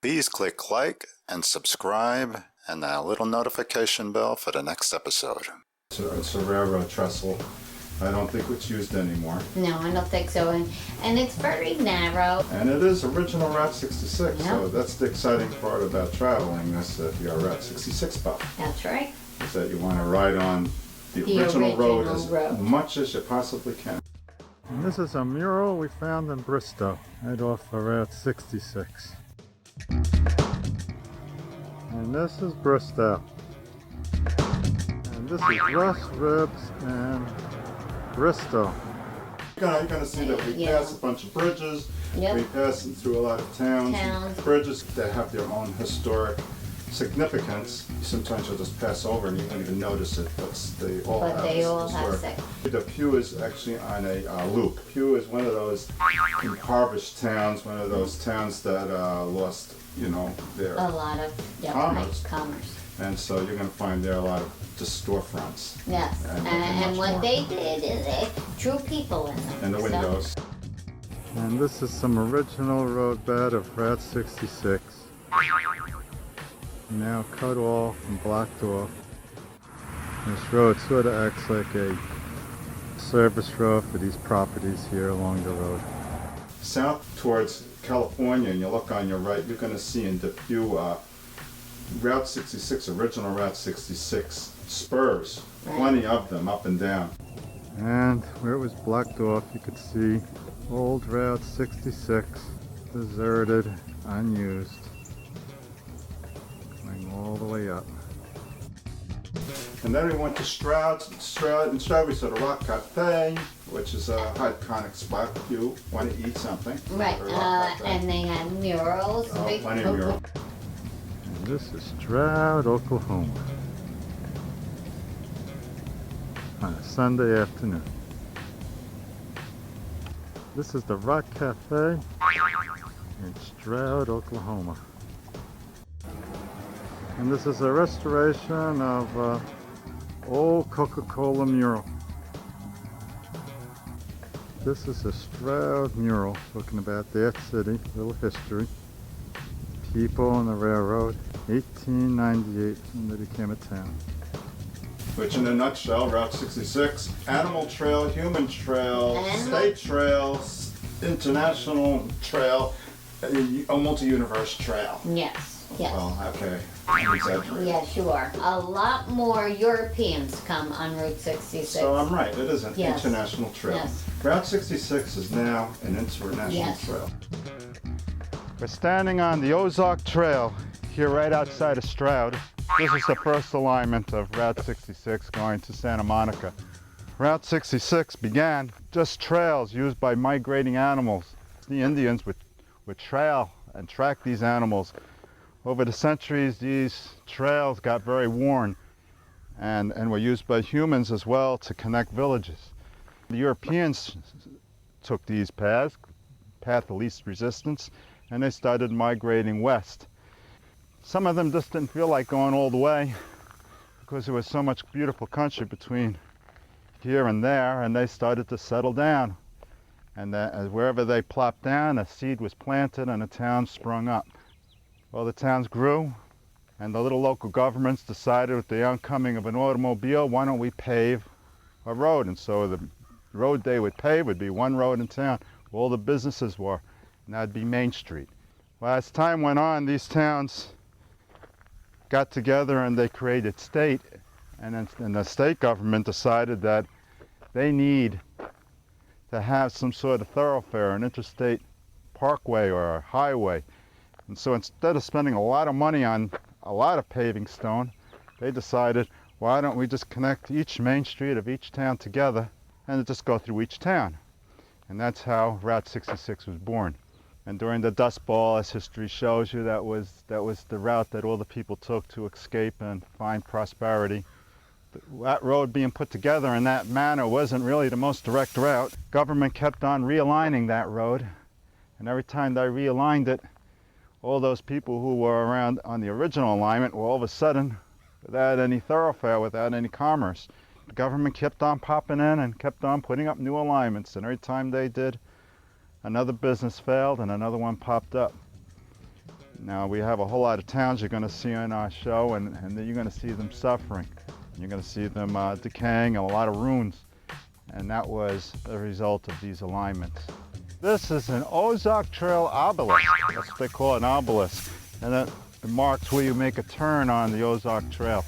Please click like and subscribe and that little notification bell for the next episode. It's a railroad trestle. I don't think it's used anymore. No, I don't think so. And it's very narrow. And it is original Route 66, Yeah. so that's the exciting part about traveling this if you're a Route 66 buff. That's right. Is that you want to ride on the original road as much as you possibly can. And this is a mural we found in Bristow, right off of Route 66. And this is Bristow. And this is Russ Ribs and Bristow. You're going to see that we pass a bunch of bridges. Yep. We pass through a lot of towns. Bridges that have their own historic significance. Sometimes you'll just pass over and you won't even notice it, but they all have Depew is actually on a loop. Depew is one of those impoverished towns, one of those towns that lost, their a lot of commerce. And so you're going to find there a lot of just storefronts. Yes, and what they did is they drew people in them. And the windows. And this is some original road bed of Route 66. Now cut off and blocked off. This road sort of acts like a service road for these properties here along the road. South towards California, and you look on your right, you're going to see in Depew Route 66, original Route 66 Spurs. Plenty of them up and down. And where it was blocked off, you could see old Route 66, deserted, unused, going all the way up. And then we went to Stroud. In Stroud we saw the Rock Cafe, which is a iconic spot if you want to eat something. Right, and they had murals. Plenty of murals. And this is Stroud, Oklahoma. On a Sunday afternoon. This is the Rock Cafe in Stroud, Oklahoma. And this is a restoration of old Coca-Cola mural. This is a Stroud mural talking about that city, little history. People on the railroad, 1898 when they became a town. Which in a nutshell, Route 66, animal trail, human trail, state trail, international trail, a multi-universe trail. Yes, yes. Well, okay. I'm exaggerating. Yes, you are. A lot more Europeans come on Route 66. So I'm right, it is an international trail. Yes. Route 66 is now an international trail. We're standing on the Ozark Trail here right outside of Stroud. This is the first alignment of Route 66 going to Santa Monica. Route 66 began just trails used by migrating animals. The Indians would trail and track these animals. Over the centuries, these trails got very worn and were used by humans as well to connect villages. The Europeans took these paths, path of least resistance, and they started migrating west. Some of them just didn't feel like going all the way because there was so much beautiful country between here and there, and they started to settle down. And wherever they plopped down, a seed was planted and a town sprung up. Well, the towns grew, and the little local governments decided with the oncoming of an automobile, why don't we pave a road? And so the road they would pave would be one road in town where all the businesses were, and that'd be Main Street. Well, as time went on, these towns got together and they created state, and then the state government decided that they need to have some sort of thoroughfare, an interstate parkway or a highway. And so instead of spending a lot of money on a lot of paving stone, they decided, why don't we just connect each main street of each town together and just go through each town? And that's how Route 66 was born. And during the Dust Bowl, as history shows you, that was the route that all the people took to escape and find prosperity. That road being put together in that manner wasn't really the most direct route. Government kept on realigning that road, and every time they realigned it, all those people who were around on the original alignment were all of a sudden without any thoroughfare, without any commerce. The government kept on popping in and kept on putting up new alignments, and every time they did, another business failed and another one popped up. Now we have a whole lot of towns you're going to see on our show, and then you're going to see them suffering. You're going to see them decaying, and a lot of ruins. And that was the result of these alignments. This is an Ozark Trail obelisk. That's what they call an obelisk. And it marks where you make a turn on the Ozark Trail.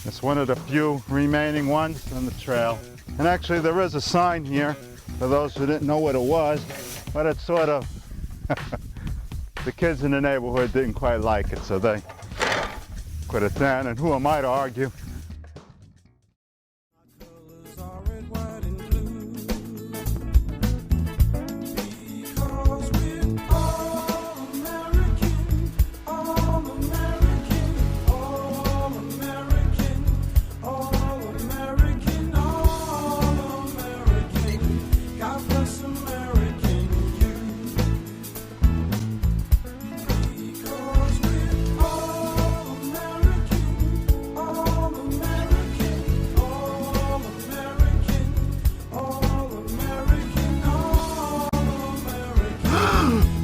It's one of the few remaining ones on the trail. And actually there is a sign here for those who didn't know what it was, but it's sort of, the kids in the neighborhood didn't quite like it, so they put it down, and who am I to argue?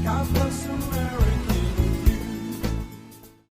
God bless America.